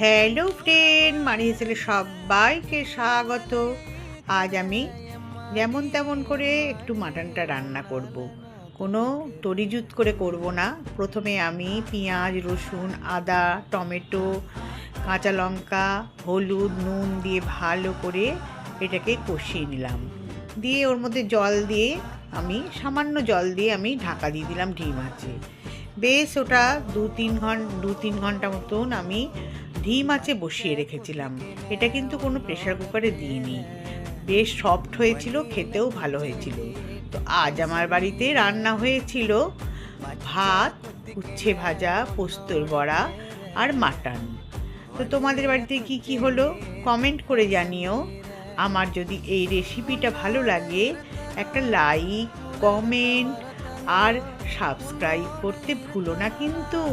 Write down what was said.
Hello friend, মানিয়েছিলে সবাইকে স্বাগত। আজ আমি যেমন তেমন করে একটু মাটনটা রান্না করব। কোনো তরিজুত করে করব না। প্রথমে আমি পেঁয়াজ, রসুন, আদা, টমেটো, কাঁচা লঙ্কা, হলুদ, নুন দিয়ে ভালো করে এটাকে কষিয়ে নিলাম। দিয়ে ওর মধ্যে জল দিয়ে সামান্য জল দিয়ে আমি ঢাকা দিয়ে দিলাম ডিম আছে। বেশ ওটা দু তিন ঘন্টা মতন আমি ধিম আঁচে বসিয়ে রেখেছিলাম। এটা কিন্তু কোনো প্রেশার কুকারে দিইনি। বেশ সফট হয়েছিল, খেতেও ভালো হয়েছিল। তো আজ আমার বাড়িতে রান্না হয়েছিল ভাত, উচ্ছে ভাজা, পোস্তর বড়া আর মাটন। তো তোমাদের বাড়িতে কি কি হলো কমেন্ট করে জানিও। আমার যদি এই রেসিপিটা ভালো লাগে একটা লাইক, কমেন্ট আর সাবস্ক্রাইব করতে ভুলো না কিন্তু।